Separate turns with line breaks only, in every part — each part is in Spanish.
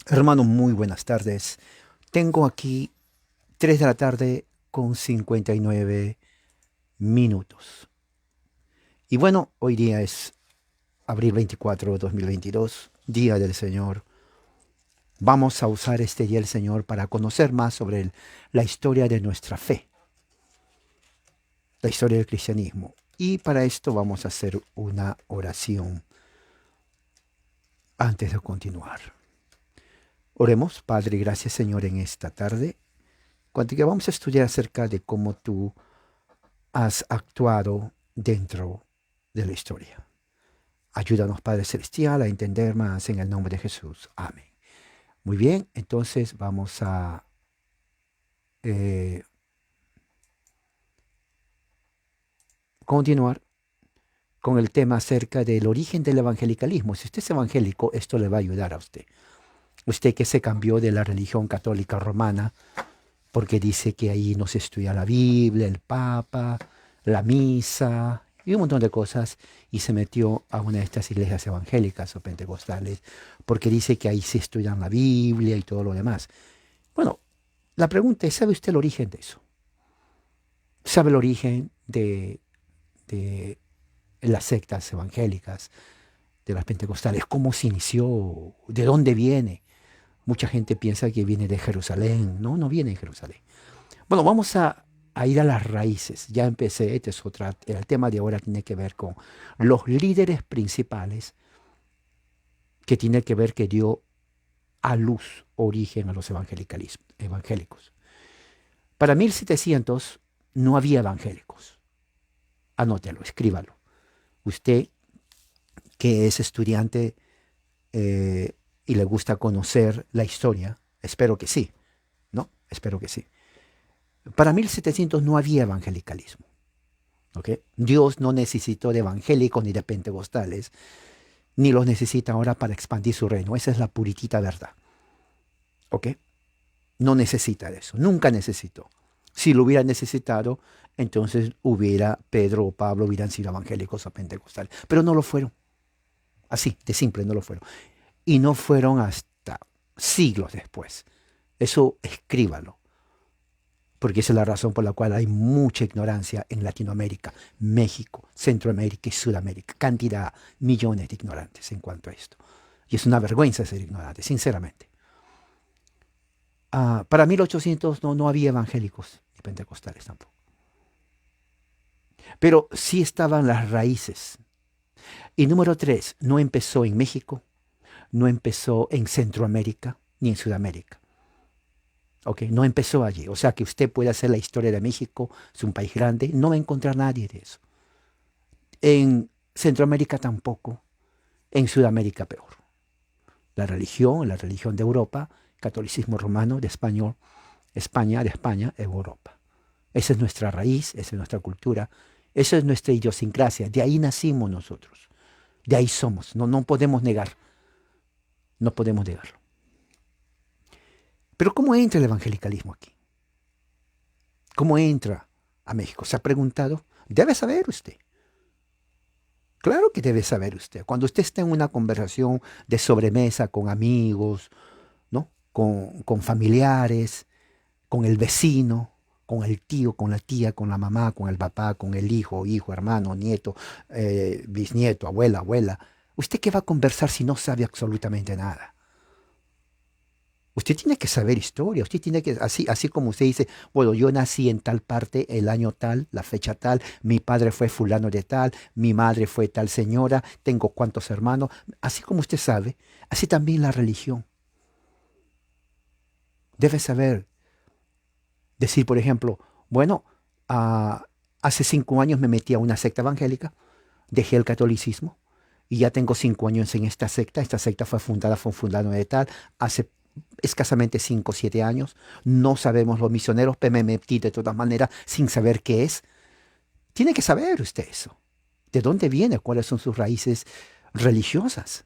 Hermanos, muy buenas tardes. Tengo aquí 3 de la tarde con 59 minutos. Y bueno, hoy día es abril 24, 2022, Día del Señor. Vamos a usar este Día del Señor para conocer más sobre la historia de nuestra fe, la historia del cristianismo. Y para esto vamos a hacer una oración antes de continuar. Oremos, Padre, gracias Señor en esta tarde, cuando que vamos a estudiar acerca de cómo tú has actuado dentro de la historia. Ayúdanos, Padre Celestial, a entender más en el nombre de Jesús. Amén. Muy bien, entonces vamos a eh, continuar con el tema acerca del origen del evangelicalismo. Si usted es evangélico, esto le va a ayudar a usted. Usted que se cambió de la religión católica romana porque dice que ahí no se estudia la Biblia, el Papa, la misa y un montón de cosas, y se metió a una de estas iglesias evangélicas o pentecostales porque dice que ahí se estudian la Biblia y todo lo demás. Bueno, la pregunta es, ¿sabe usted el origen de eso? ¿Sabe el origen de las sectas evangélicas, de las pentecostales? ¿Cómo se inició? ¿De dónde viene? Mucha gente piensa que viene de Jerusalén. No, no viene de Jerusalén. Bueno, vamos a ir a las raíces. Ya empecé, este es otra, el tema de ahora tiene que ver con los líderes principales que tiene que ver que dio a luz origen a los evangélicos. Para 1700 no había evangélicos. Anótelo, escríbalo. Usted que es estudiante y le gusta conocer la historia, espero que sí, ¿no? Espero que sí. Para 1700 no había evangelicalismo. ¿Ok? Dios no necesitó de evangélicos ni de pentecostales, ni los necesita ahora para expandir su reino. Esa es la puritita verdad. ¿Ok? No necesita de eso. Nunca necesitó. Si lo hubiera necesitado, entonces hubiera Pedro o Pablo hubieran sido evangélicos o pentecostales. Pero no lo fueron. Así, de simple, no lo fueron. Y no fueron hasta siglos después. Eso escríbalo, porque esa es la razón por la cual hay mucha ignorancia en Latinoamérica, México, Centroamérica y Sudamérica. Cantidad, millones de ignorantes en cuanto a esto. Y es una vergüenza ser ignorante, sinceramente. Para 1800 no había evangélicos ni pentecostales tampoco. Pero sí estaban las raíces. Y número tres, no empezó en México, no empezó en Centroamérica ni en Sudamérica. Ok, no empezó allí. O sea que usted puede hacer la historia de México, es un país grande, no va a encontrar nadie de eso. En Centroamérica tampoco, en Sudamérica peor. La religión de Europa, catolicismo romano, de español, España, de España, Europa. Esa es nuestra raíz, esa es nuestra cultura, esa es nuestra idiosincrasia, de ahí nacimos nosotros, de ahí somos, no podemos negar, no podemos negarlo. Pero ¿cómo entra el evangelicalismo aquí? ¿Cómo entra a México? ¿Se ha preguntado? Debe saber usted. Claro que debe saber usted. Cuando usted está en una conversación de sobremesa con amigos, ¿no? Con familiares, con el vecino, con el tío, con la tía, con la mamá, con el papá, con el hijo, hermano, nieto, bisnieto, abuela. ¿Usted qué va a conversar si no sabe absolutamente nada? Usted tiene que saber historia, usted tiene que, así como usted dice, bueno, yo nací en tal parte, el año tal, la fecha tal, mi padre fue fulano de tal, mi madre fue tal señora, tengo cuantos hermanos, así como usted sabe, así también la religión. Debe saber decir, por ejemplo, bueno, ah, hace 5 años me metí a una secta evangélica, dejé el catolicismo y ya tengo 5 años en esta secta fue fundada de tal, hace escasamente 5 o 7 años, no sabemos los misioneros, pero me metí de todas maneras sin saber qué es. Tiene que saber usted eso. ¿De dónde viene? ¿Cuáles son sus raíces religiosas?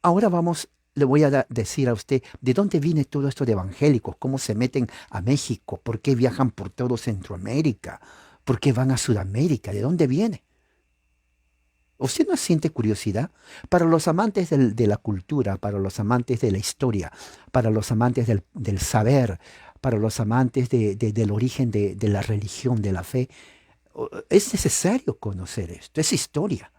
Ahora vamos, le voy a decir a usted de dónde viene todo esto de evangélicos, cómo se meten a México, por qué viajan por todo Centroamérica, por qué van a Sudamérica, de dónde viene. ¿Usted no siente curiosidad? Para los amantes de la cultura, para los amantes de la historia, para los amantes del saber, para los amantes del origen de la religión, de la fe, es necesario conocer esto, es historia.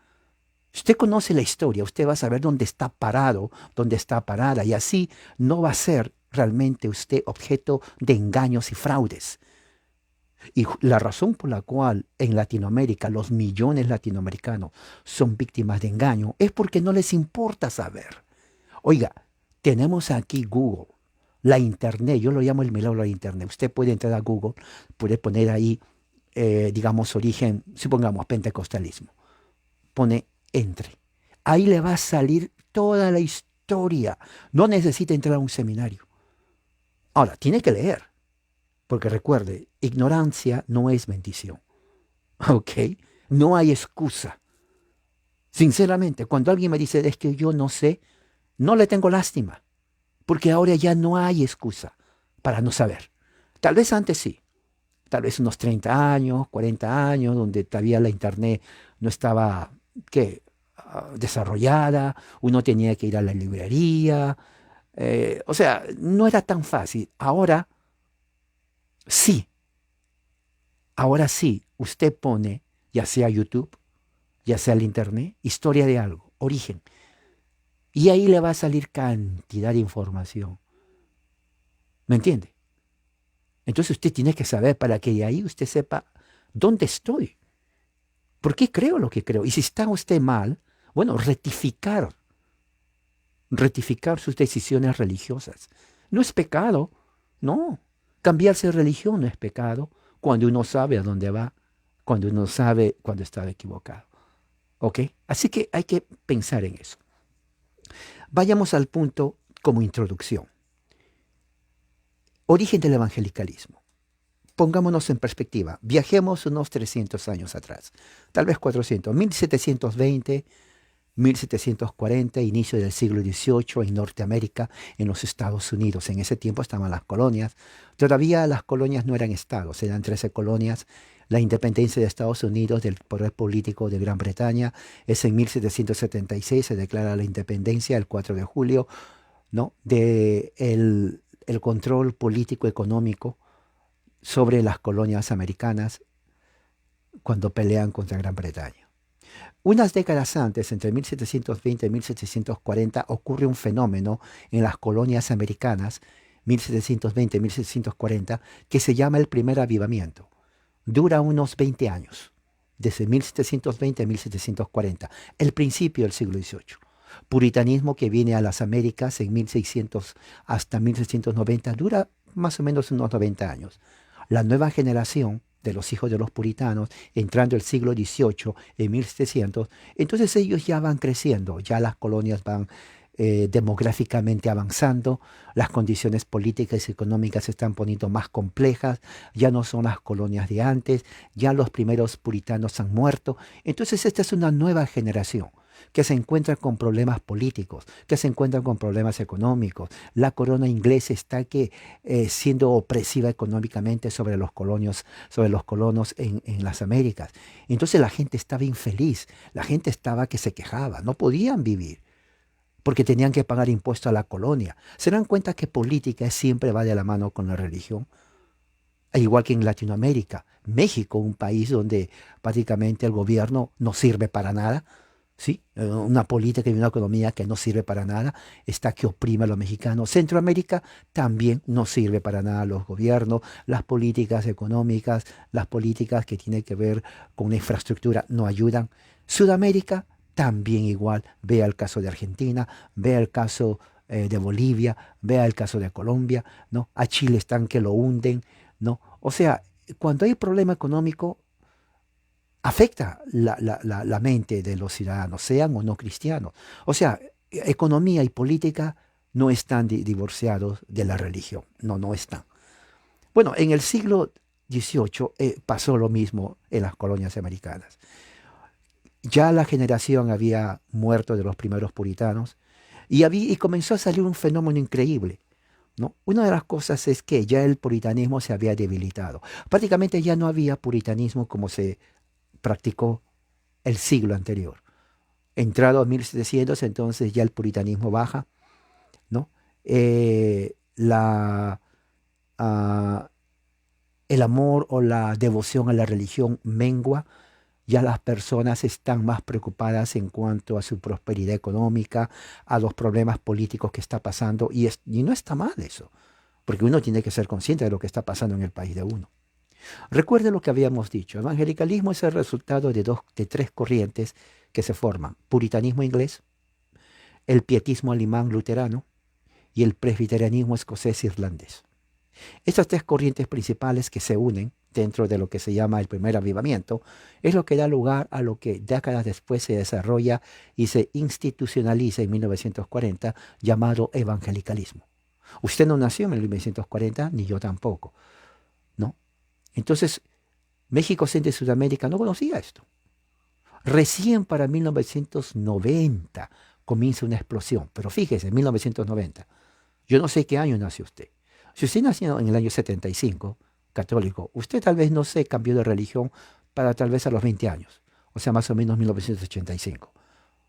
Si usted conoce la historia, usted va a saber dónde está parado, dónde está parada, y así no va a ser realmente usted objeto de engaños y fraudes. Y la razón por la cual en Latinoamérica los millones latinoamericanos son víctimas de engaño es porque no les importa saber. Oiga, tenemos aquí Google, la Internet, yo lo llamo el milagro de la Internet. Usted puede entrar a Google, puede poner ahí, digamos, origen, supongamos, pentecostalismo. Pone entre. Ahí le va a salir toda la historia. No necesita entrar a un seminario. Ahora, tiene que leer. Porque recuerde, ignorancia no es bendición. ¿Ok? No hay excusa. Sinceramente, cuando alguien me dice, es que yo no sé, no le tengo lástima. Porque ahora ya no hay excusa para no saber. Tal vez antes sí. Tal vez unos 30 años, 40 años, donde todavía la internet no estaba, ¿qué? Desarrollada. Uno tenía que ir a la librería. O sea, no era tan fácil. Sí. Ahora sí, usted pone, ya sea YouTube, ya sea el Internet, historia de algo, origen. Y ahí le va a salir cantidad de información. ¿Me entiende? Entonces usted tiene que saber para que de ahí usted sepa dónde estoy. ¿Por qué creo lo que creo? Y si está usted mal, bueno, rectificar sus decisiones religiosas. No es pecado, no. Cambiarse de religión no es pecado cuando uno sabe a dónde va, cuando uno sabe cuando está equivocado. ¿Ok? Así que hay que pensar en eso. Vayamos al punto como introducción. Origen del evangelicalismo. Pongámonos en perspectiva. Viajemos unos 300 años atrás, tal vez 400, 1720, 1740, inicio del siglo XVIII en Norteamérica, en los Estados Unidos. En ese tiempo estaban las colonias. Todavía las colonias no eran estados, eran 13 colonias. La independencia de Estados Unidos del poder político de Gran Bretaña es en 1776, se declara la independencia el 4 de julio, ¿no? De el control político económico sobre las colonias americanas cuando pelean contra Gran Bretaña. Unas décadas antes, entre 1720 y 1740, ocurre un fenómeno en las colonias americanas, 1720 y 1740, que se llama el primer avivamiento. Dura unos 20 años, desde 1720 a 1740, el principio del siglo XVIII. Puritanismo que viene a las Américas en 1600 hasta 1690, dura más o menos unos 90 años. La nueva generación de los hijos de los puritanos, entrando el siglo XVIII, en 1700, entonces ellos ya van creciendo, ya las colonias van demográficamente avanzando, las condiciones políticas y económicas se están poniendo más complejas, ya no son las colonias de antes, ya los primeros puritanos han muerto, entonces esta es una nueva generación que se encuentra con problemas políticos, que se encuentra con problemas económicos. La corona inglesa está siendo opresiva económicamente sobre los colonos en las Américas. Entonces la gente estaba infeliz, la gente estaba que se quejaba, no podían vivir porque tenían que pagar impuestos a la colonia. ¿Se dan cuenta que política siempre va de la mano con la religión? Igual que en Latinoamérica, México, un país donde prácticamente el gobierno no sirve para nada, ¿sí? Una política y una economía que no sirve para nada, está que oprime a los mexicanos. Centroamérica también no sirve para nada los gobiernos, las políticas económicas, las políticas que tienen que ver con la infraestructura no ayudan. Sudamérica también igual, vea el caso de Argentina, vea el caso de Bolivia, vea el caso de Colombia, ¿no? A Chile están que lo hunden, ¿no? O sea, cuando hay problema económico, afecta la mente de los ciudadanos, sean o no cristianos. O sea, economía y política no están divorciados de la religión, no están. Bueno, en el siglo XVIII pasó lo mismo en las colonias americanas. Ya la generación había muerto de los primeros puritanos y comenzó a salir un fenómeno increíble, ¿no? Una de las cosas es que ya el puritanismo se había debilitado. Prácticamente ya no había puritanismo como se practicó el siglo anterior. Entrado a 1700, entonces ya el puritanismo baja, ¿no? La, ah, el amor o la devoción a la religión mengua, ya las personas están más preocupadas en cuanto a su prosperidad económica, a los problemas políticos que está pasando, y no está mal eso, porque uno tiene que ser consciente de lo que está pasando en el país de uno. Recuerde lo que habíamos dicho, evangelicalismo es el resultado de tres corrientes que se forman: puritanismo inglés, el pietismo alemán luterano y el presbiterianismo escocés irlandés. Estas tres corrientes principales que se unen dentro de lo que se llama el primer avivamiento es lo que da lugar a lo que décadas después se desarrolla y se institucionaliza en 1940 llamado evangelicalismo. Usted no nació en 1940, ni yo tampoco, ¿no? Entonces, México Centro y Sudamérica no conocía esto. Recién para 1990 comienza una explosión, pero fíjese, 1990. Yo no sé qué año nació usted. Si usted nació en el año 75, católico, usted tal vez no se cambió de religión para tal vez a los 20 años, o sea, más o menos 1985.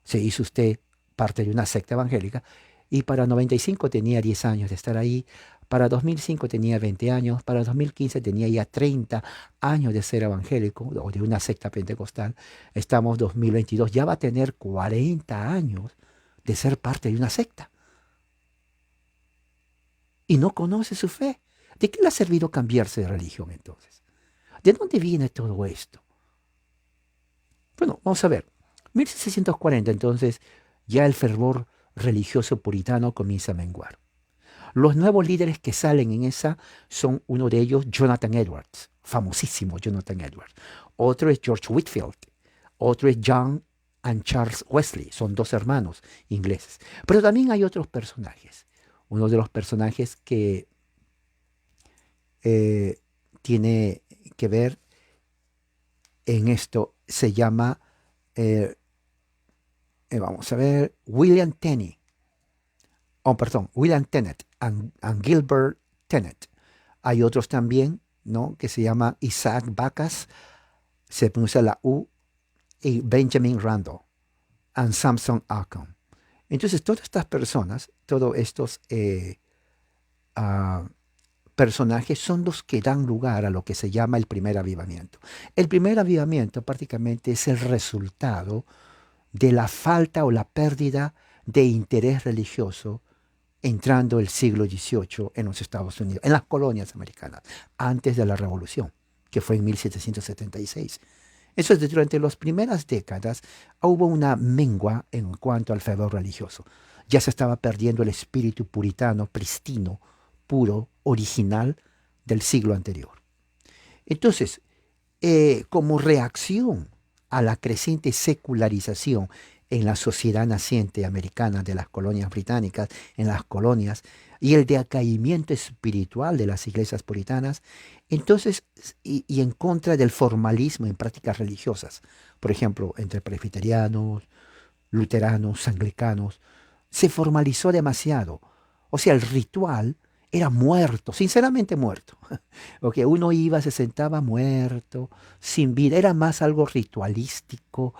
Se hizo usted parte de una secta evangélica y para 95 tenía 10 años de estar ahí, para 2005 tenía 20 años, para 2015 tenía ya 30 años de ser evangélico o de una secta pentecostal. Estamos 2022, ya va a tener 40 años de ser parte de una secta y no conoce su fe. ¿De qué le ha servido cambiarse de religión entonces? ¿De dónde viene todo esto? Bueno, vamos a ver. 1640 entonces ya el fervor religioso puritano comienza a menguar. Los nuevos líderes que salen en esa son uno de ellos, Jonathan Edwards, famosísimo Jonathan Edwards. Otro es George Whitefield. Otro es John and Charles Wesley. Son dos hermanos ingleses. Pero también hay otros personajes. Uno de los personajes que eh, tiene que ver en esto se llama, eh, vamos a ver, William Tenney. Oh, perdón, William Tennant and Gilbert Tennant. Hay otros también, ¿no? Que se llama Isaac Backus, se pronuncia la U, y Benjamin Randall, and Samson Occam. Entonces, todas estas personas, todos estos uh, personajes son los que dan lugar a lo que se llama el primer avivamiento. El primer avivamiento prácticamente es el resultado de la falta o la pérdida de interés religioso entrando el siglo XVIII en los Estados Unidos, en las colonias americanas, antes de la Revolución, que fue en 1776. Eso es, durante las primeras décadas hubo una mengua en cuanto al fervor religioso. Ya se estaba perdiendo el espíritu puritano, pristino, puro, original del siglo anterior. Entonces, como reacción a la creciente secularización en la sociedad naciente americana de las colonias británicas, en las colonias, y el decaimiento espiritual de las iglesias puritanas, entonces, y en contra del formalismo en prácticas religiosas, por ejemplo, entre presbiterianos, luteranos, anglicanos, se formalizó demasiado. O sea, el ritual era muerto, sinceramente muerto. Okay, uno iba, se sentaba muerto, sin vida, era más algo ritualístico,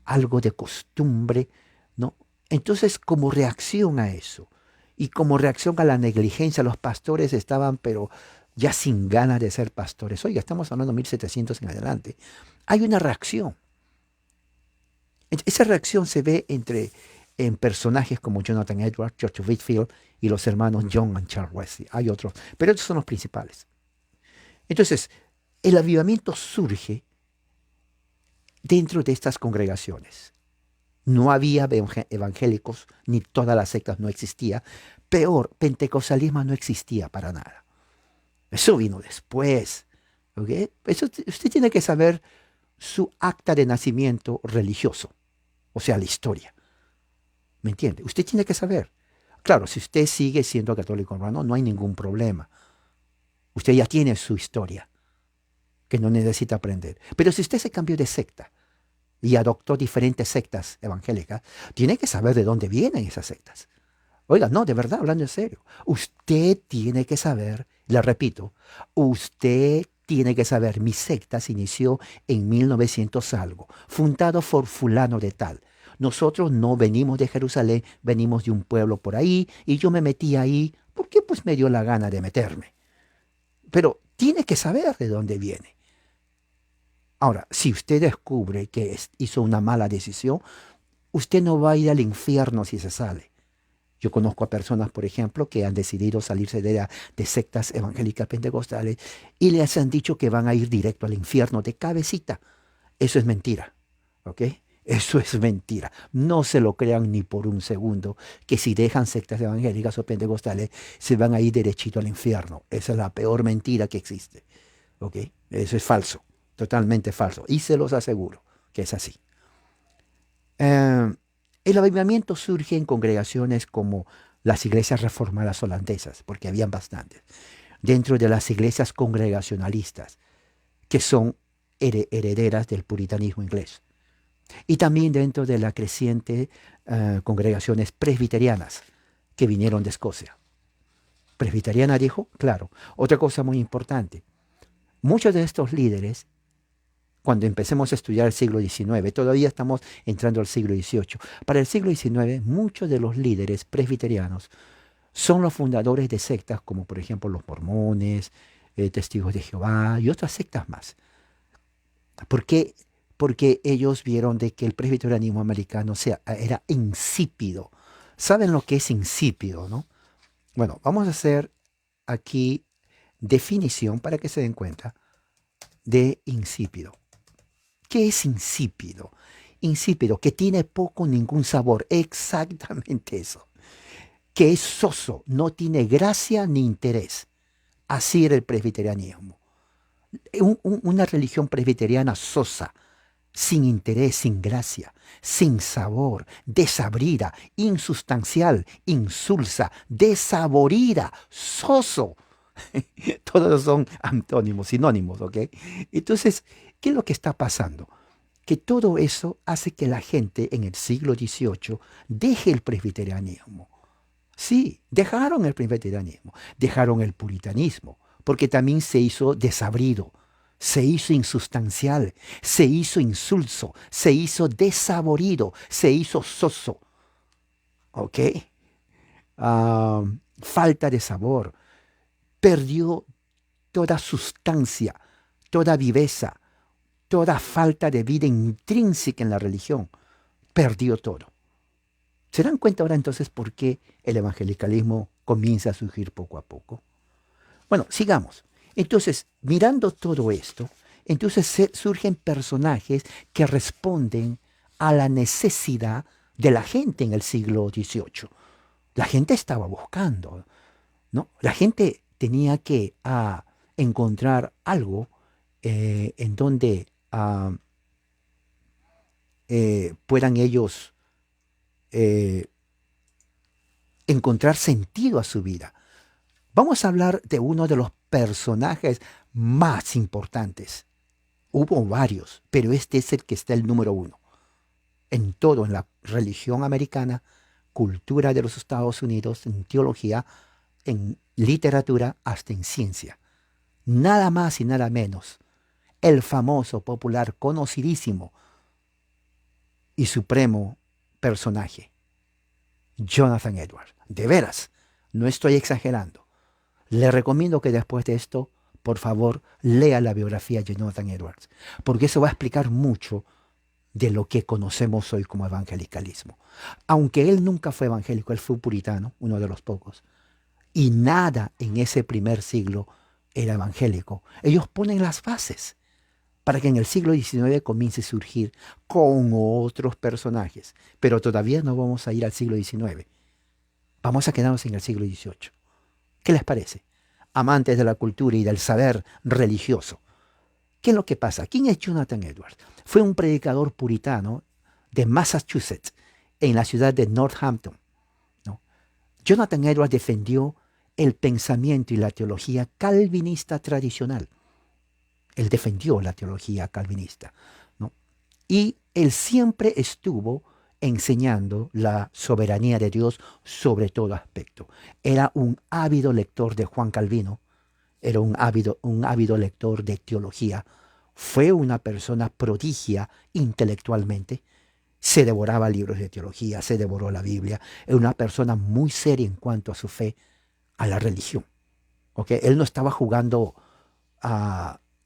algo de costumbre, ¿no? Entonces, como reacción a eso y como reacción a la negligencia, los pastores estaban, pero ya sin ganas de ser pastores. Oiga, estamos hablando de 1700 en adelante. Hay una reacción. Esa reacción se ve en personajes como Jonathan Edwards, George Whitefield y los hermanos John y Charles Wesley. Hay otros, pero estos son los principales. Entonces, el avivamiento surge dentro de estas congregaciones. No había evangélicos, ni todas las sectas no existía. Peor, pentecostalismo no existía para nada. Eso vino después. ¿Okay? Eso, usted tiene que saber su acta de nacimiento religioso, o sea, la historia. ¿Me entiende? Usted tiene que saber. Claro, si usted sigue siendo católico romano, no hay ningún problema. Usted ya tiene su historia, que no necesita aprender. Pero si usted se cambió de secta y adoptó diferentes sectas evangélicas, tiene que saber de dónde vienen esas sectas. Oiga, no, de verdad, hablando en serio. Usted tiene que saber, le repito, usted tiene que saber, mi secta se inició en 1900 algo, fundado por fulano de tal. nosotros no venimos de Jerusalén, venimos de un pueblo por ahí y yo me metí ahí porque pues me dio la gana de meterme. Pero tiene que saber de dónde viene. Ahora, si usted descubre que hizo una mala decisión, usted no va a ir al infierno si se sale. Yo conozco a personas, por ejemplo, que han decidido salirse de sectas evangélicas pentecostales y les han dicho que van a ir directo al infierno de cabecita. Eso es mentira, ¿ok? Eso es mentira. No se lo crean ni por un segundo que si dejan sectas evangélicas o pentecostales se van a ir derechito al infierno. Esa es la peor mentira que existe, ¿ok? Eso es falso, totalmente falso. Y se los aseguro que es así. Eh, el avivamiento surge en congregaciones como las iglesias reformadas holandesas, porque habían bastantes, dentro de las iglesias congregacionalistas, que son herederas del puritanismo inglés, y también dentro de la creciente congregaciones presbiterianas que vinieron de Escocia. Presbiteriana dijo, claro. Otra cosa muy importante, muchos de estos líderes, cuando empecemos a estudiar el siglo XIX, todavía estamos entrando al siglo XVIII. Para el siglo XIX, muchos de los líderes presbiterianos son los fundadores de sectas como por ejemplo los mormones, testigos de Jehová y otras sectas más. ¿Por qué? Porque ellos vieron de que el presbiterianismo americano era insípido. ¿Saben lo que es insípido, no? Bueno, vamos a hacer aquí definición para que se den cuenta de insípido. ¿Qué es insípido? Insípido, que tiene poco o ningún sabor. Exactamente eso. Que es soso, no tiene gracia ni interés. Así era el presbiterianismo. Una religión presbiteriana sosa, sin interés, sin gracia, sin sabor, desabrida, insustancial, insulsa, desaborida, soso. Todos son antónimos, sinónimos, ¿ok? Entonces, ¿qué es lo que está pasando? Que todo eso hace que la gente en el siglo XVIII deje el presbiterianismo. Sí, dejaron el presbiterianismo, dejaron el puritanismo, porque también se hizo desabrido, se hizo insustancial, se hizo insulso, se hizo desaborido, se hizo soso, ¿ok? Ah, falta de sabor, perdió toda sustancia, toda viveza, toda falta de vida intrínseca en la religión, perdió todo. ¿Se dan cuenta ahora entonces por qué el evangelicalismo comienza a surgir poco a poco? Bueno, sigamos. Entonces, mirando todo esto, entonces surgen personajes que responden a la necesidad de la gente en el siglo XVIII. La gente estaba buscando, ¿no? La gente tenía que encontrar algo en donde puedan ellos eh, encontrar sentido a su vida. Vamos a hablar de uno de los personajes más importantes. Hubo varios, pero este es el que está el número uno. En todo, en la religión americana, cultura de los Estados Unidos, en teología, en literatura, hasta en ciencia. Nada más y nada menos. El famoso, popular, conocidísimo y supremo personaje, Jonathan Edwards. De veras, no estoy exagerando. Le recomiendo que después de esto, por favor, lea la biografía de Jonathan Edwards, porque eso va a explicar mucho de lo que conocemos hoy como evangelicalismo. Aunque él nunca fue evangélico, él fue puritano, uno de los pocos, y nada en ese primer siglo era evangélico. Ellos ponen las bases para que en el siglo XIX comience a surgir con otros personajes, pero todavía no vamos a ir al siglo XIX. Vamos a quedarnos en el siglo XVIII. ¿Qué les parece? Amantes de la cultura y del saber religioso. ¿Qué es lo que pasa? ¿Quién es Jonathan Edwards? Fue un predicador puritano de Massachusetts, en la ciudad de Northampton, ¿no? Jonathan Edwards defendió el pensamiento y la teología calvinista tradicional. Él defendió la teología calvinista, ¿no? Y él siempre estuvo enseñando la soberanía de Dios sobre todo aspecto. Era un ávido lector de Juan Calvino, era un ávido lector de teología, fue una persona prodigia intelectualmente, Se devoraba libros de teología, se devoró la Biblia. Era una persona muy seria en cuanto a su fe, a la religión. ¿Ok? Él no estaba jugando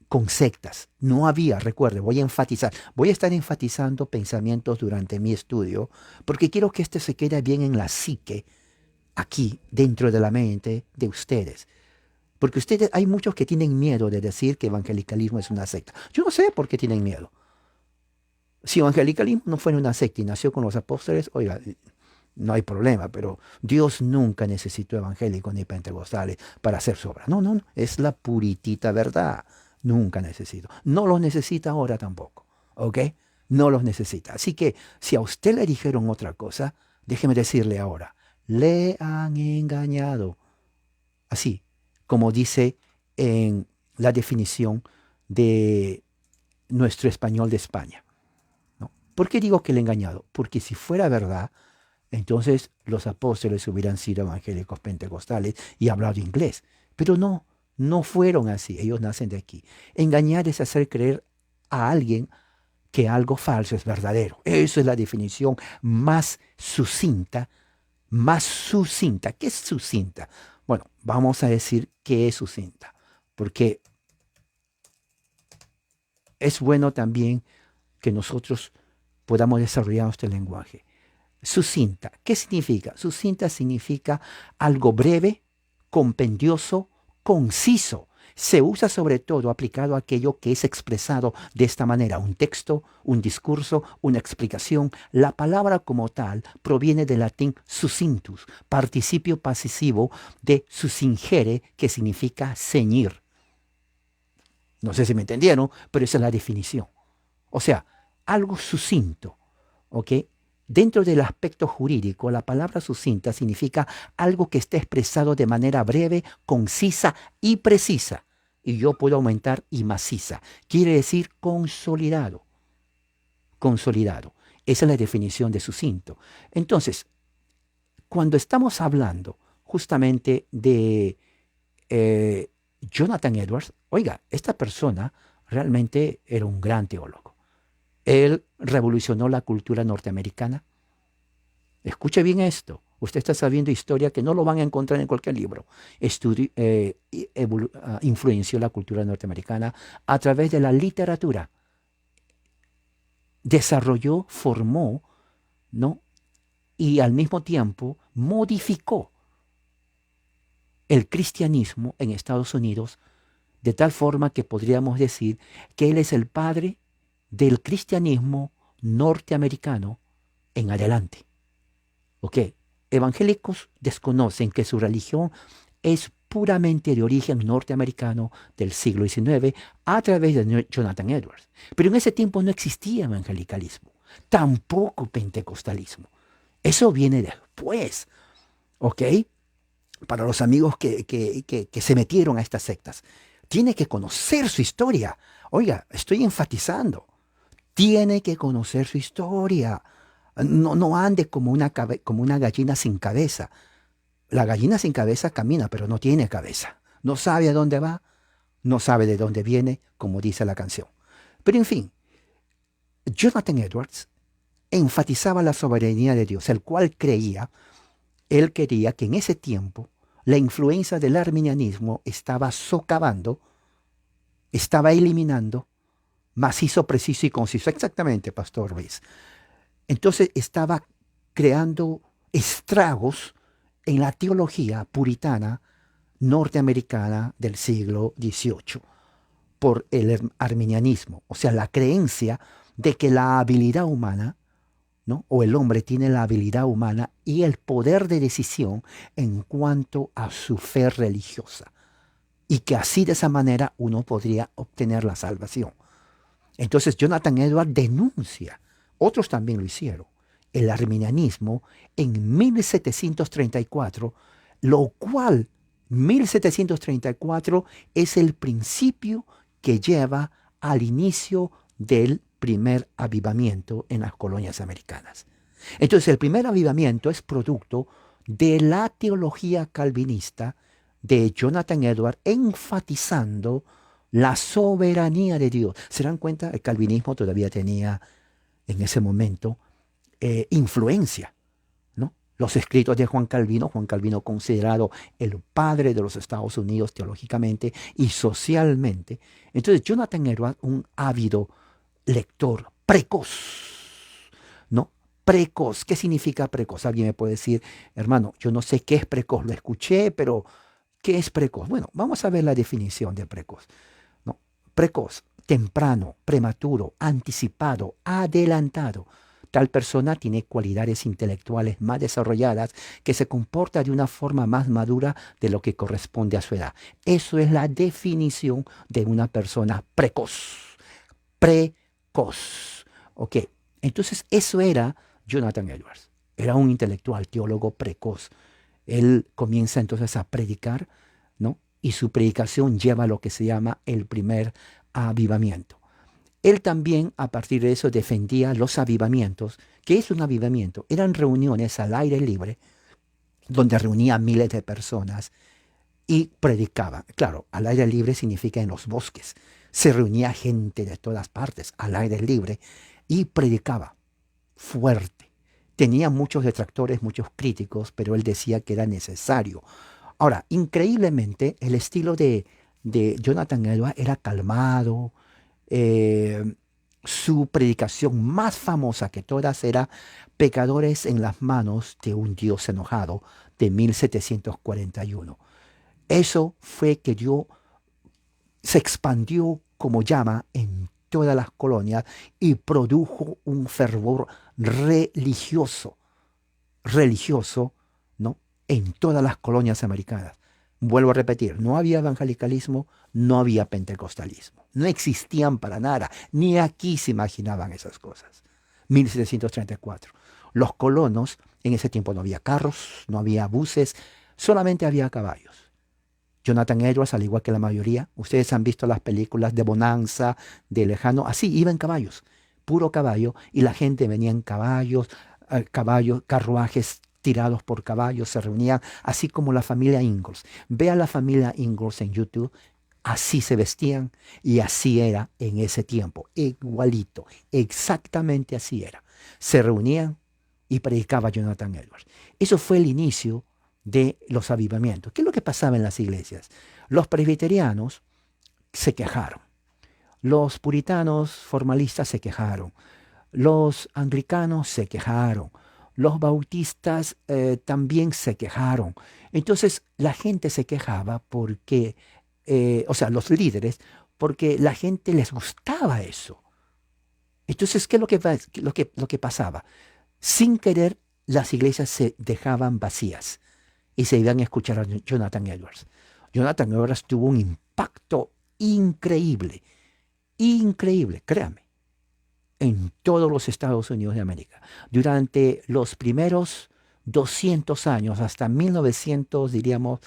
con sectas. No había, recuerde, voy a estar enfatizando pensamientos durante mi estudio, porque quiero que este se quede bien en la psique, aquí, dentro de la mente de ustedes. Porque ustedes, hay muchos que tienen miedo de decir que evangelicalismo es una secta. Yo no sé por qué tienen miedo. Si evangelicalismo no fuera una secta y nació con los apóstoles, oiga, no hay problema, pero Dios nunca necesitó evangélicos ni pentecostales para hacer su obra. No, no, no, es la puritita verdad. Nunca necesito. No los necesita ahora tampoco, ¿ok? No los necesita. Así que si a usted le dijeron otra cosa, déjeme decirle ahora, le han engañado. Así como dice en la definición de nuestro español de España, ¿no? ¿Por qué digo que le he engañado? Porque si fuera verdad, entonces los apóstoles hubieran sido evangélicos pentecostales y hablado inglés. Pero no, no fueron así. Ellos nacen de aquí. Engañar es hacer creer a alguien que algo falso es verdadero. Eso es la definición más sucinta, más sucinta. ¿Qué es sucinta? Bueno, vamos a decir qué es sucinta, porque es bueno también que nosotros podamos desarrollar este lenguaje. Sucinta, ¿qué significa? Sucinta significa algo breve, compendioso, conciso. Se usa sobre todo aplicado a aquello que es expresado de esta manera, un texto, un discurso, una explicación. La palabra como tal proviene del latín sucintus, participio pasitivo de suscingere, que significa ceñir. No sé si me entendieron, pero esa es la definición. O sea, algo sucinto, ¿ok? Dentro del aspecto jurídico, la palabra sucinta significa algo que esté expresado de manera breve, concisa y precisa. Y yo puedo aumentar y maciza. Quiere decir consolidado. Consolidado. Esa es la definición de sucinto. Entonces, cuando estamos hablando justamente de Jonathan Edwards, oiga, esta persona realmente era un gran teólogo. Él revolucionó la cultura norteamericana. Escuche bien esto. Usted está sabiendo historia que no lo van a encontrar en cualquier libro. Influenció la cultura norteamericana a través de la literatura. Desarrolló, formó, ¿no? Y al mismo tiempo modificó el cristianismo en Estados Unidos de tal forma que podríamos decir que él es el padre del cristianismo norteamericano en adelante. ¿Ok? Evangélicos desconocen que su religión es puramente de origen norteamericano del siglo XIX a través de Jonathan Edwards. Pero en ese tiempo no existía evangelicalismo, tampoco pentecostalismo. Eso viene después, ¿ok? Para los amigos que se metieron a estas sectas. Tiene que conocer su historia. Oiga, estoy enfatizando. Tiene que conocer su historia. No ande como una gallina sin cabeza. La gallina sin cabeza camina, pero no tiene cabeza. No sabe a dónde va, no sabe de dónde viene, como dice la canción. Pero en fin, Jonathan Edwards enfatizaba la soberanía de Dios, el cual él quería que en ese tiempo la influencia del arminianismo estaba socavando, estaba eliminando, macizo, preciso y conciso. Exactamente, Pastor Ruiz. Entonces estaba creando estragos en la teología puritana norteamericana del siglo XVIII por el arminianismo, o sea, la creencia de que la habilidad humana, ¿no? O el hombre tiene la habilidad humana y el poder de decisión en cuanto a su fe religiosa, y que así de esa manera uno podría obtener la salvación. Entonces Jonathan Edwards denuncia, otros también lo hicieron, el arminianismo en 1734, lo cual 1734 es el principio que lleva al inicio del primer avivamiento en las colonias americanas. Entonces el primer avivamiento es producto de la teología calvinista de Jonathan Edwards, enfatizando la soberanía de Dios. ¿Se dan cuenta? El calvinismo todavía tenía en ese momento influencia, ¿no? Los escritos de Juan Calvino considerado el padre de los Estados Unidos teológicamente y socialmente. Entonces Jonathan Edwards, un ávido lector precoz, ¿no? Precoz, ¿qué significa precoz? Alguien me puede decir, hermano, yo no sé qué es precoz, lo escuché, pero ¿qué es precoz? Bueno, vamos a ver la definición de precoz, ¿no? Precoz, temprano, prematuro, anticipado, adelantado. Tal persona tiene cualidades intelectuales más desarrolladas, que se comporta de una forma más madura de lo que corresponde a su edad. Eso es la definición de una persona precoz. Precoz. Ok, entonces eso era Jonathan Edwards. Era un intelectual, teólogo precoz. Él comienza entonces a predicar, ¿no? Y su predicación lleva a lo que se llama el primer avivamiento. Él también, a partir de eso, defendía los avivamientos. ¿Qué es un avivamiento? Eran reuniones al aire libre, donde reunía miles de personas y predicaba. Claro, al aire libre significa en los bosques. Se reunía gente de todas partes al aire libre y predicaba fuerte. Tenía muchos detractores, muchos críticos, pero él decía que era necesario. Ahora, increíblemente, el estilo de Jonathan Edwards era calmado. eh, Su predicación más famosa que todas era Pecadores en las manos de un Dios enojado, de 1741. Eso fue que se expandió como llama en todas las colonias y produjo un fervor religioso, religioso, ¿no? En todas las colonias americanas. Vuelvo a repetir, no había evangelicalismo, no había pentecostalismo. No existían para nada. Ni aquí se imaginaban esas cosas. 1734. Los colonos, en ese tiempo no había carros, no había buses, solamente había caballos. Jonathan Edwards, al igual que la mayoría, ustedes han visto las películas de Bonanza, de Lejano, así iba en caballos, puro caballo, y la gente venía en caballos, carruajes tirados por caballos, se reunían, así como la familia Ingalls. Ve a la familia Ingalls en YouTube, así se vestían y así era en ese tiempo, igualito, exactamente así era. Se reunían y predicaba Jonathan Edwards. Eso fue el inicio de los avivamientos. ¿Qué es lo que pasaba en las iglesias? Los presbiterianos se quejaron, los puritanos formalistas se quejaron, los anglicanos se quejaron, los bautistas también se quejaron. Entonces la gente se quejaba porque, o sea, los líderes, porque la gente les gustaba eso. Entonces, ¿qué es lo que pasaba? Sin querer, las iglesias se dejaban vacías y se iban a escuchar a Jonathan Edwards. Jonathan Edwards tuvo un impacto increíble, increíble, créame, en todos los Estados Unidos de América. Durante los primeros 200 años, hasta 1900, diríamos,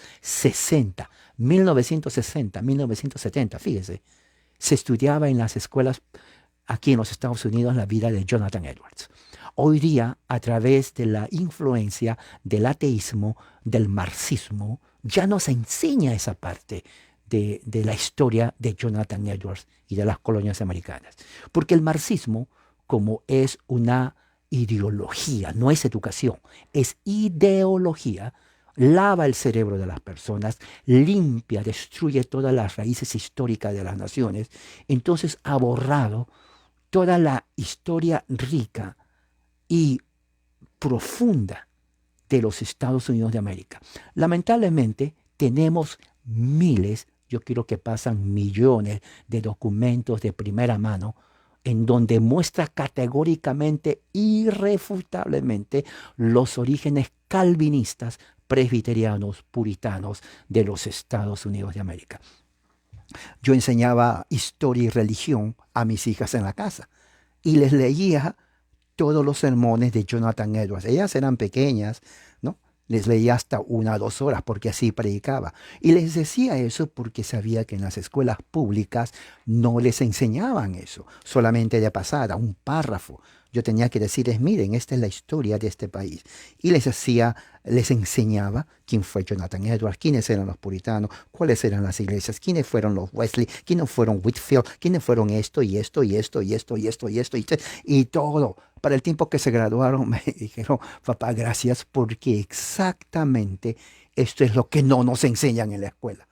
1960, 1970, fíjese, se estudiaba en las escuelas aquí en los Estados Unidos la vida de Jonathan Edwards. Hoy día, a través de la influencia del ateísmo, del marxismo, ya no se enseña esa parte de la historia de Jonathan Edwards y de las colonias americanas. Porque el marxismo, como es una ideología, no es educación, es ideología, lava el cerebro de las personas, limpia, destruye todas las raíces históricas de las naciones, entonces ha borrado toda la historia rica y profunda de los Estados Unidos de América. Lamentablemente tenemos miles, yo quiero que pasan millones de documentos de primera mano en donde muestra categóricamente, irrefutablemente, los orígenes calvinistas, presbiterianos, puritanos de los Estados Unidos de América. Yo enseñaba historia y religión a mis hijas en la casa y les leía todos los sermones de Jonathan Edwards. Ellas eran pequeñas, ¿no? Les leía hasta 1 o 2 horas porque así predicaba. Y les decía eso porque sabía que en las escuelas públicas no les enseñaban eso, solamente de pasada, un párrafo. Yo tenía que decirles, miren, esta es la historia de este país. Y les enseñaba quién fue Jonathan Edwards, quiénes eran los puritanos, cuáles eran las iglesias, quiénes fueron los Wesley, quiénes fueron Whitfield, quiénes fueron esto y esto y esto y esto y esto y esto y todo, Para el tiempo que se graduaron me dijeron, papá, gracias porque exactamente esto es lo que no nos enseñan en la escuela.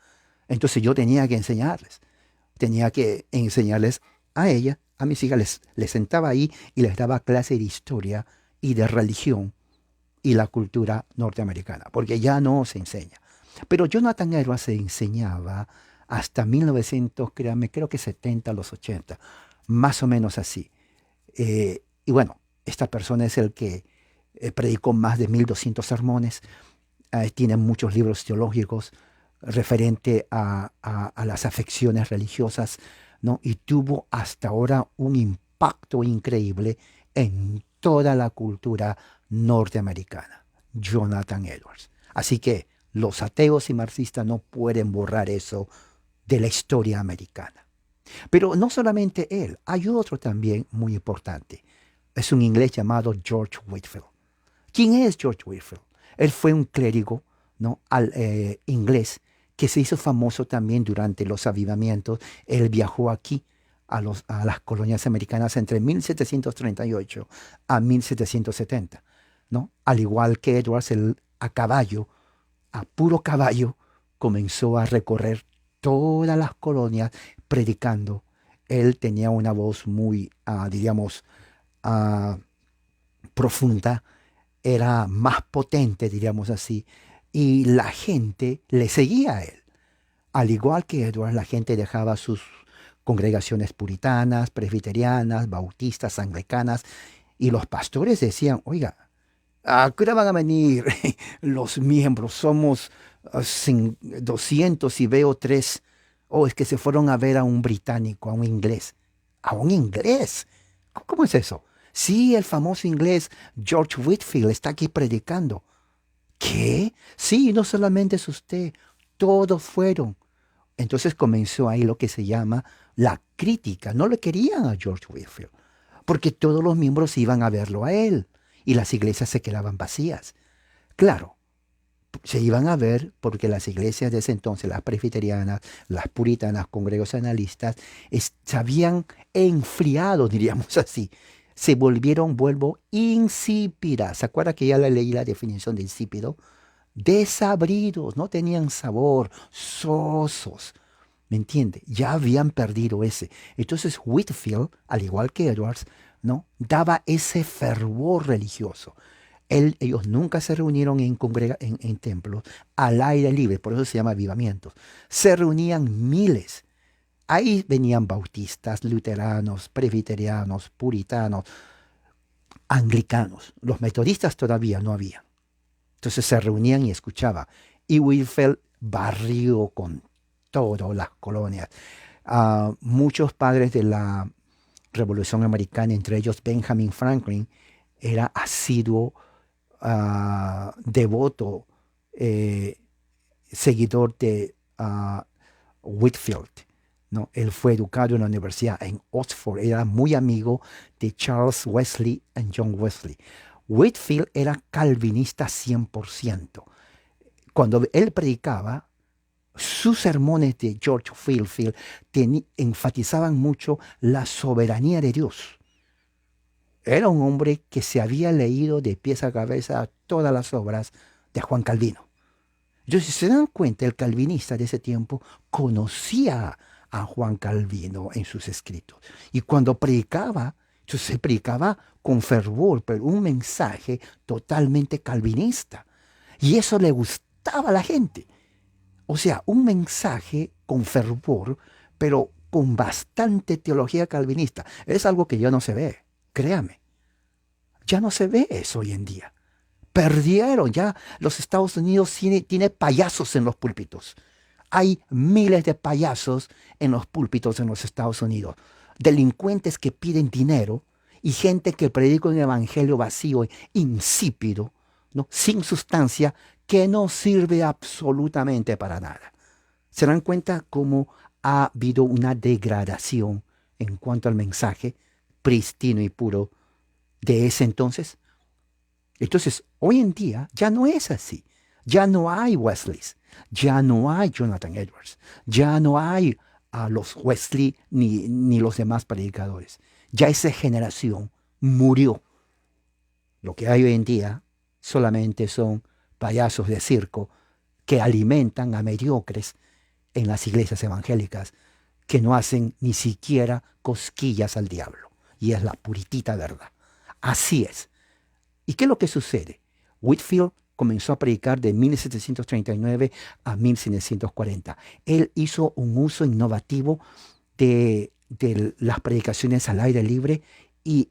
Entonces yo tenía que enseñarles a ella, a mis hijas, les sentaba ahí y les daba clase de historia y de religión y la cultura norteamericana, porque ya no se enseña. Pero Jonathan Edwards se enseñaba hasta 1900, créanme, creo que 70, los 80, más o menos así. Y bueno, esta persona es el que predicó más de 1200 sermones, tiene muchos libros teológicos referente a las afecciones religiosas, ¿no? Y tuvo hasta ahora un impacto increíble en toda la cultura norteamericana, Jonathan Edwards. Así que los ateos y marxistas no pueden borrar eso de la historia americana. Pero no solamente él, hay otro también muy importante. Es un inglés llamado George Whitefield. ¿Quién es George Whitefield? Él fue un clérigo, ¿no? Inglés que se hizo famoso también durante los avivamientos. Él viajó aquí a las colonias americanas entre 1738 a 1770, ¿no? Al igual que Edwards, él a caballo, a puro caballo, comenzó a recorrer todas las colonias predicando. Él tenía una voz muy, diríamos, ah, profunda, era más potente, diríamos así, y la gente le seguía a él. Al igual que Edward, la gente dejaba sus congregaciones puritanas, presbiterianas, bautistas, anglicanas, y los pastores decían, oiga, ¿a qué hora van a venir los miembros? Somos 200 y veo tres. Oh, es que se fueron a ver a un británico, a un inglés. ¿A un inglés? ¿Cómo es eso? Sí, el famoso inglés George Whitefield está aquí predicando. ¿Qué? Sí, no solamente es usted, todos fueron. Entonces comenzó ahí lo que se llama la crítica. No le querían a George Whitefield, porque todos los miembros iban a verlo a él y las iglesias se quedaban vacías. Claro, se iban a ver porque las iglesias de ese entonces, las presbiterianas, las puritanas, congregacionalistas, se habían enfriado, diríamos así. Se volvieron, vuelvo, insípidas. ¿Se acuerda que ya le leí la definición de insípido? Desabridos, no tenían sabor, sosos. ¿Me entiende? Ya habían perdido ese. Entonces Whitefield, al igual que Edwards, ¿no? Daba ese fervor religioso. Ellos nunca se reunieron en templos al aire libre, por eso se llama avivamientos. Se reunían miles. Ahí venían bautistas, luteranos, presbiterianos, puritanos, anglicanos. Los metodistas todavía no había. Entonces se reunían y escuchaban. Y Whitefield barrió con todas las colonias. Muchos padres de la Revolución Americana, entre ellos Benjamin Franklin, era asiduo, devoto, seguidor de Whitefield, ¿no? Él fue educado en la universidad en Oxford, era muy amigo de Charles Wesley y John Wesley. Whitefield era calvinista 100%. Cuando él predicaba, sus sermones de George Whitefield enfatizaban mucho la soberanía de Dios. Era un hombre que se había leído de pies a cabeza todas las obras de Juan Calvino. Entonces, si se dan cuenta, el calvinista de ese tiempo conocía a Juan Calvino en sus escritos. Y cuando predicaba, entonces se predicaba con fervor, pero un mensaje totalmente calvinista. Y eso le gustaba a la gente. O sea, un mensaje con fervor, pero con bastante teología calvinista. Es algo que ya no se ve, créame. Ya no se ve eso hoy en día. Perdieron, ya los Estados Unidos tiene payasos en los púlpitos. Hay miles de payasos en los púlpitos en los Estados Unidos. Delincuentes que piden dinero y gente que predica un evangelio vacío, insípido, ¿no? Sin sustancia, que no sirve absolutamente para nada. ¿Se dan cuenta cómo ha habido una degradación en cuanto al mensaje pristino y puro de ese entonces? Entonces, hoy en día ya no es así. Ya no hay Wesleys, ya no hay Jonathan Edwards, ya no hay a los Wesley ni los demás predicadores. Ya esa generación murió. Lo que hay hoy en día solamente son payasos de circo que alimentan a mediocres en las iglesias evangélicas que no hacen ni siquiera cosquillas al diablo. Y es la puritita verdad. Así es. ¿Y qué es lo que sucede? Whitefield comenzó a predicar de 1739 a 1740. Él hizo un uso innovativo de las predicaciones al aire libre y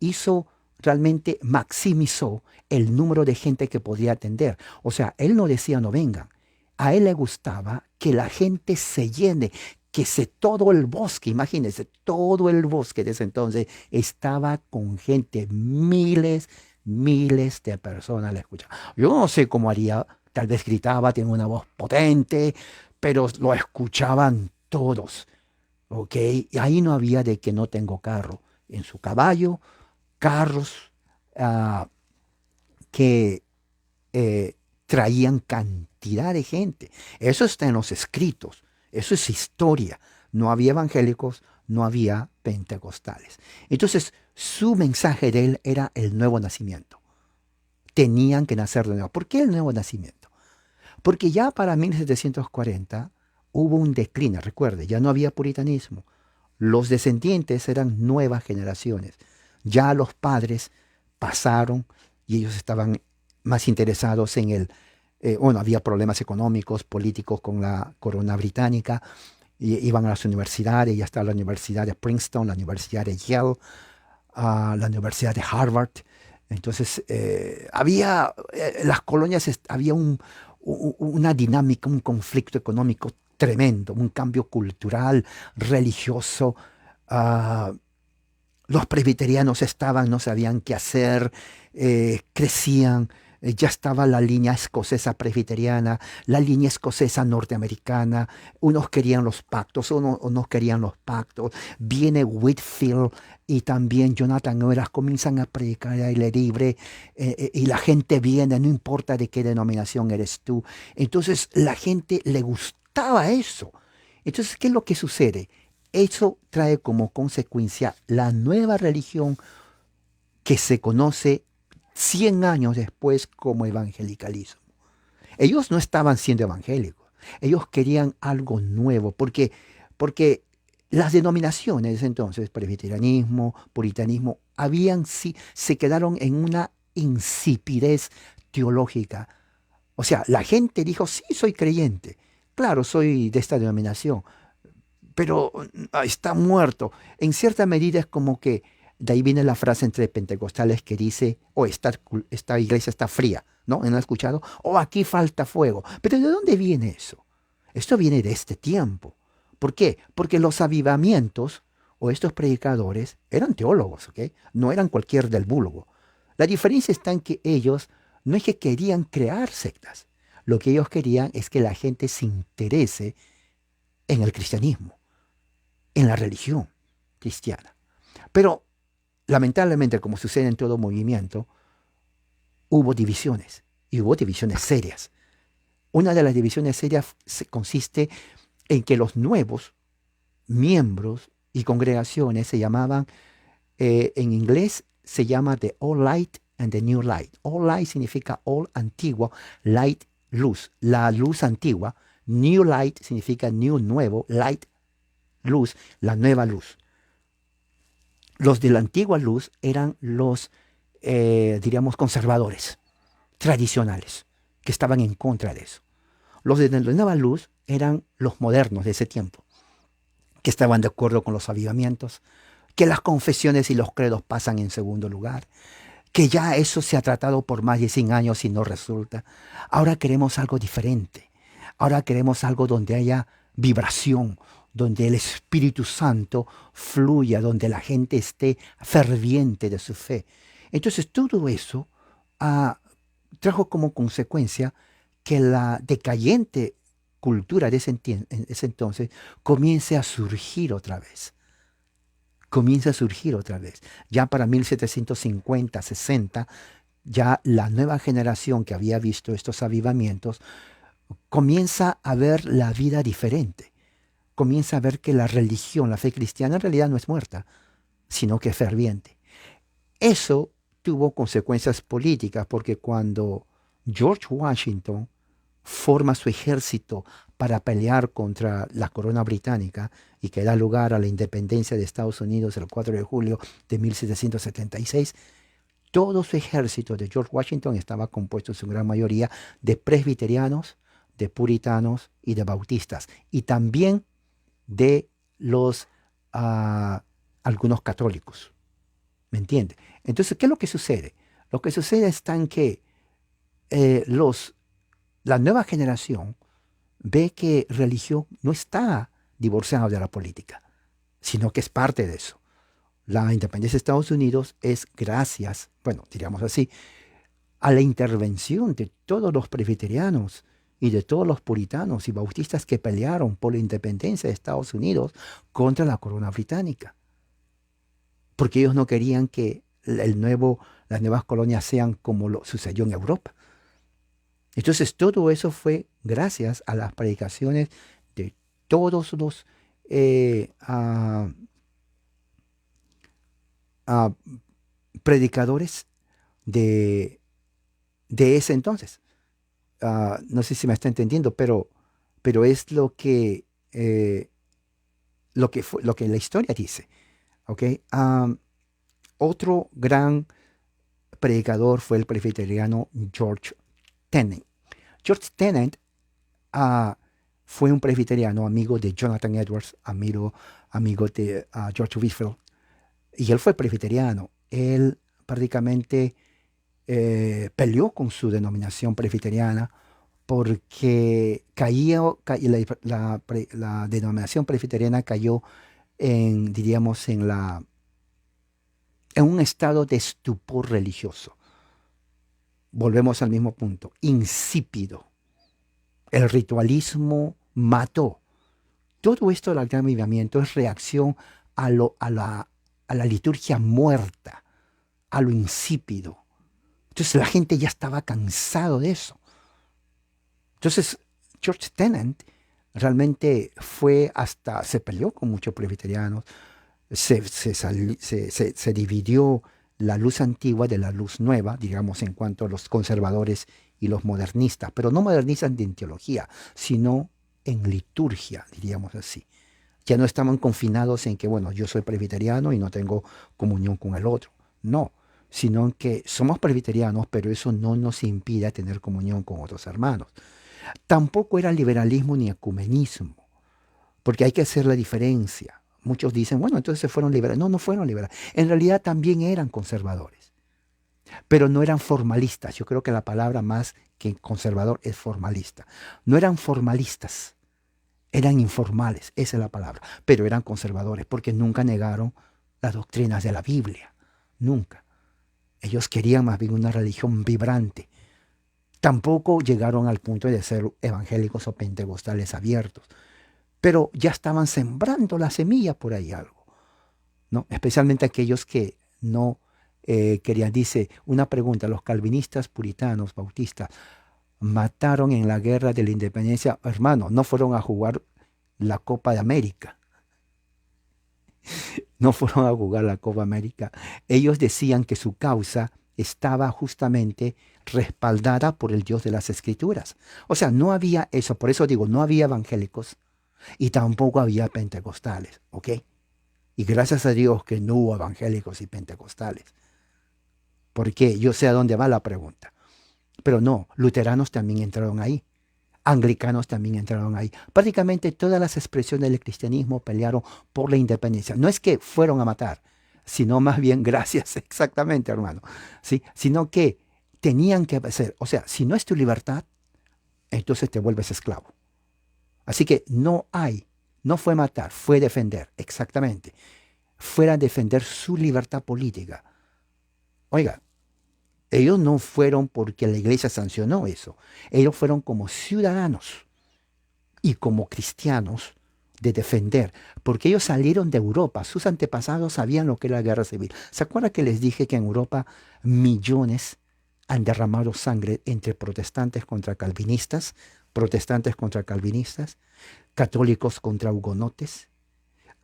realmente maximizó el número de gente que podía atender. O sea, él no decía no vengan. A él le gustaba que la gente se llene, todo el bosque, imagínense, todo el bosque de ese entonces estaba con gente, miles de personas le escuchaban. Yo no sé cómo haría, tal vez gritaba, tenía una voz potente, pero lo escuchaban todos, ¿ok? Y ahí no había de que no tengo carro. En su caballo, carros ah, que traían cantidad de gente. Eso está en los escritos, eso es historia. No había evangélicos, no había pentecostales. Entonces, su mensaje de él era el nuevo nacimiento. Tenían que nacer de nuevo. ¿Por qué el nuevo nacimiento? Porque ya para 1740 hubo un decline, recuerde, ya no había puritanismo. Los descendientes eran nuevas generaciones. Ya los padres pasaron y ellos estaban más interesados en bueno, había problemas económicos, políticos con la corona británica, iban a las universidades, ya estaba la Universidad de Princeton, la Universidad de Yale, la Universidad de Harvard. Entonces, las colonias, había una dinámica, un conflicto económico tremendo, un cambio cultural, religioso. ah, los presbiterianos no sabían qué hacer, crecían, ya estaba la línea escocesa presbiteriana, la línea escocesa norteamericana, unos querían los pactos, unos querían los pactos, viene Whitefield y también Jonathan Edwards comienzan a predicar al aire libre, y la gente viene, no importa de qué denominación eres tú. Entonces la gente le gustaba eso. Entonces, ¿qué es lo que sucede? Eso trae como consecuencia la nueva religión que se conoce 100 años después como evangelicalismo. Ellos no estaban siendo evangélicos, ellos querían algo nuevo, porque las denominaciones entonces, presbiterianismo, puritanismo, se quedaron en una insipidez teológica. O sea, la gente dijo, sí, soy creyente, claro, soy de esta denominación, pero está muerto. En cierta medida es como que de ahí viene la frase entre pentecostales que dice, oh, esta iglesia está fría, ¿no? ¿No han escuchado? Oh, aquí falta fuego. Pero ¿de dónde viene eso? Esto viene de este tiempo. ¿Por qué? Porque los avivamientos o estos predicadores eran teólogos, ¿ok? No eran cualquier del vulgo. La diferencia está en que ellos no es que querían crear sectas. Lo que ellos querían es que la gente se interese en el cristianismo, en la religión cristiana. Pero lamentablemente, como sucede en todo movimiento, hubo divisiones y hubo divisiones serias. Una de las divisiones serias consiste en que los nuevos miembros y congregaciones se llamaban, en inglés se llama The Old Light and the New Light. Old Light significa Old antiguo, Light luz, la luz antigua. New Light significa New nuevo, Light luz, la nueva luz. Los de la antigua luz eran los, diríamos, conservadores, tradicionales, que estaban en contra de eso. Los de la nueva luz eran los modernos de ese tiempo, que estaban de acuerdo con los avivamientos, que las confesiones y los credos pasan en segundo lugar, que ya eso se ha tratado por más de 100 años y no resulta. Ahora queremos algo diferente. Ahora queremos algo donde haya vibración, donde el Espíritu Santo fluya, donde la gente esté ferviente de su fe. Entonces todo eso trajo como consecuencia que la decayente cultura de ese entonces comience a surgir otra vez. Comienza a surgir otra vez. Ya para 1750, 60, ya la nueva generación que había visto estos avivamientos comienza a ver la vida diferente. Comienza a ver que la religión, la fe cristiana en realidad no es muerta, sino que es ferviente. Eso tuvo consecuencias políticas, porque cuando George Washington forma su ejército para pelear contra la corona británica y que da lugar a la independencia de Estados Unidos el 4 de julio de 1776, todo su ejército de George Washington estaba compuesto en su gran mayoría de presbiterianos, de puritanos y de bautistas, y también de los algunos católicos. ¿Me entiende? Entonces, ¿qué es lo que sucede? Lo que sucede es tan que eh, los, la nueva generación ve que religión no está divorciada de la política, sino que es parte de eso. La independencia de Estados Unidos es gracias, bueno, diríamos así, a la intervención de todos los presbiterianos y de todos los puritanos y bautistas que pelearon por la independencia de Estados Unidos contra la corona británica, porque ellos no querían que las nuevas colonias sean como lo sucedió en Europa. Entonces todo eso fue gracias a las predicaciones de todos los eh, ah, ah, predicadores de, de ese entonces. No sé si me está entendiendo, pero es lo que la historia dice. ¿Ok? Otro gran predicador fue el presbiteriano George Tennant. George Tennant ah, fue un presbiteriano, amigo de Jonathan Edwards, amigo de George Whitefield, y él fue presbiteriano. Él prácticamente peleó con su denominación presbiteriana porque la denominación presbiteriana cayó diríamos, en un estado de estupor religioso. Volvemos al mismo punto, insípido. El ritualismo mató. Todo esto del gran avivamiento es reacción a la liturgia muerta, a lo insípido. Entonces la gente ya estaba cansado de eso. Entonces George Tennant realmente se peleó con muchos presbiterianos, se dividió la luz antigua de la luz nueva, digamos, en cuanto a los conservadores y los modernistas, pero no modernistas en teología, sino en liturgia, diríamos así. Ya no estaban confinados en que, bueno, yo soy presbiteriano y no tengo comunión con el otro. No, sino que somos presbiterianos, pero eso no nos impide tener comunión con otros hermanos. Tampoco era liberalismo ni ecumenismo, porque hay que hacer la diferencia. Muchos dicen, bueno, entonces se fueron liberales. No, no fueron liberales. En realidad también eran conservadores, pero no eran formalistas. Yo creo que la palabra más que conservador es formalista. No eran formalistas, eran informales, esa es la palabra, pero eran conservadores porque nunca negaron las doctrinas de la Biblia, nunca. Ellos querían más bien una religión vibrante. Tampoco llegaron al punto de ser evangélicos o pentecostales abiertos, pero ya estaban sembrando la semilla por ahí algo, ¿no? Especialmente aquellos que no querían. Dice una pregunta: los calvinistas, puritanos, bautistas, mataron en la guerra de la independencia, hermano, no fueron a jugar la Copa de América, no fueron a jugar la Copa América. Ellos decían que su causa estaba justamente respaldada por el Dios de las Escrituras. O sea, no había eso, por eso digo, no había evangélicos y tampoco había pentecostales, ¿ok? Y gracias a Dios que no hubo evangélicos y pentecostales, porque yo sé a dónde va la pregunta. Pero no, luteranos también entraron ahí, anglicanos también entraron ahí. Prácticamente todas las expresiones del cristianismo pelearon por la independencia. No es que fueron a matar, sino más bien gracias, exactamente, hermano, ¿sí? Sino que tenían que hacer, o sea, si no es tu libertad, entonces te vuelves esclavo. Así que no fue matar, fue defender, exactamente. Fue a defender su libertad política. Oiga, ellos no fueron porque la iglesia sancionó eso. Ellos fueron como ciudadanos y como cristianos de defender, porque ellos salieron de Europa. Sus antepasados sabían lo que era la guerra civil. ¿Se acuerdan que les dije que en Europa millones han derramado sangre entre protestantes contra calvinistas, católicos contra hugonotes?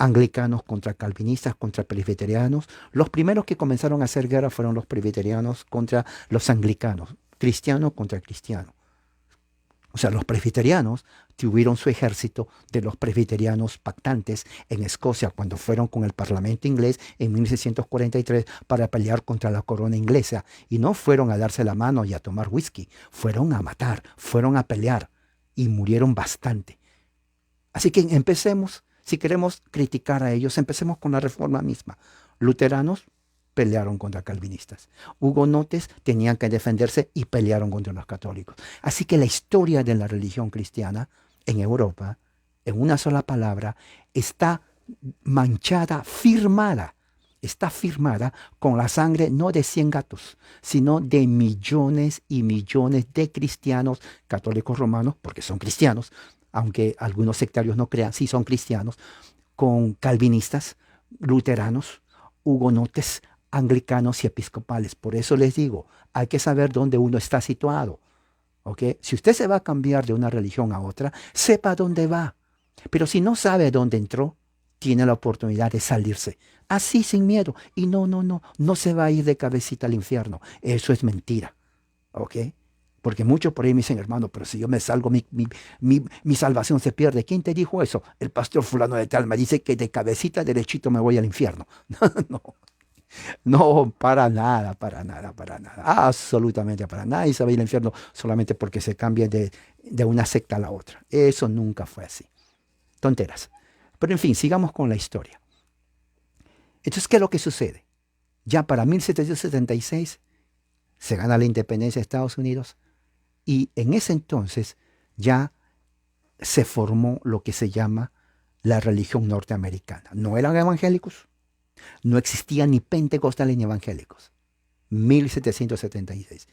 anglicanos contra calvinistas, contra presbiterianos. Los primeros que comenzaron a hacer guerra fueron los presbiterianos contra los anglicanos, cristiano contra cristiano. O sea, los presbiterianos tuvieron su ejército de los presbiterianos pactantes en Escocia cuando fueron con el Parlamento inglés en 1643 para pelear contra la corona inglesa. Y no fueron a darse la mano y a tomar whisky, fueron a matar, fueron a pelear y murieron bastante. Así que empecemos, si queremos criticar a ellos, empecemos con la reforma misma. Luteranos pelearon contra calvinistas. Hugonotes tenían que defenderse y pelearon contra los católicos. Así que la historia de la religión cristiana en Europa, en una sola palabra, está manchada, está firmada con la sangre no de 100 gatos, sino de millones y millones de cristianos católicos romanos, porque son cristianos, aunque algunos sectarios no crean, sí son cristianos, con calvinistas, luteranos, hugonotes, anglicanos y episcopales. Por eso les digo, hay que saber dónde uno está situado. ¿Ok? Si usted se va a cambiar de una religión a otra, sepa dónde va. Pero si no sabe dónde entró, tiene la oportunidad de salirse. Así sin miedo. Y no se va a ir de cabecita al infierno. Eso es mentira. ¿Ok? Porque muchos por ahí me dicen, hermano, pero si yo me salgo, mi salvación se pierde. ¿Quién te dijo eso? El pastor fulano de tal me dice que de cabecita derechito me voy al infierno. No. No, para nada, para nada, para nada. Absolutamente para nada. Y se va a ir al infierno solamente porque se cambia de una secta a la otra. Eso nunca fue así. Tonteras. Pero en fin, sigamos con la historia. Entonces, ¿qué es lo que sucede? Ya para 1776 se gana la independencia de Estados Unidos y en ese entonces ya se formó lo que se llama la religión norteamericana. No eran evangélicos, no existían ni pentecostales ni evangélicos. 1776.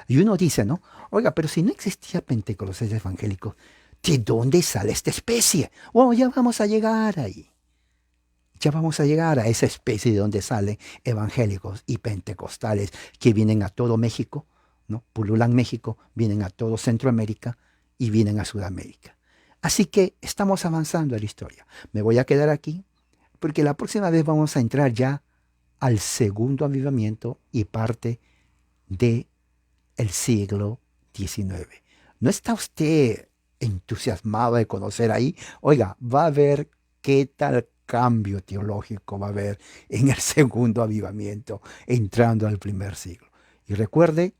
Y uno dice, ¿no? Oiga, pero si no existía pentecostales evangélicos, ¿de dónde sale esta especie? Bueno, ya vamos a llegar ahí. Ya vamos a llegar a esa especie de donde salen evangélicos y pentecostales que vienen a todo México, ¿no? Pululan México, vienen a todo Centroamérica y vienen a Sudamérica. Así que estamos avanzando en la historia. Me voy a quedar aquí porque la próxima vez vamos a entrar ya al segundo avivamiento y parte del siglo XIX. ¿No está usted entusiasmado de conocer ahí? Oiga, va a ver qué tal cambio teológico va a haber en el segundo avivamiento, entrando al primer siglo. Y recuerde,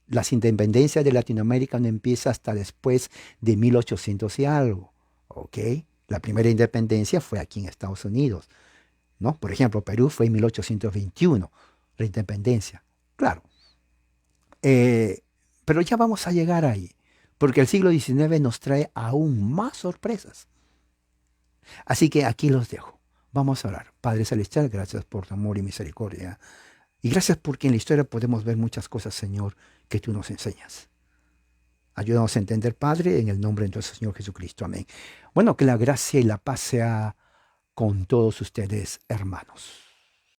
las independencias de Latinoamérica no empieza hasta después de 1800 y algo, ¿ok? La primera independencia fue aquí en Estados Unidos, ¿no? Por ejemplo, Perú fue en 1821, la independencia. Claro. Pero ya vamos a llegar ahí, porque el siglo XIX nos trae aún más sorpresas. Así que aquí los dejo. Vamos a orar. Padre Celestial, gracias por tu amor y misericordia. Y gracias porque en la historia podemos ver muchas cosas, Señor, que tú nos enseñas. Ayúdanos a entender, Padre, en el nombre de nuestro Señor Jesucristo. Amén. Bueno, que la gracia y la paz sea con todos ustedes, hermanos.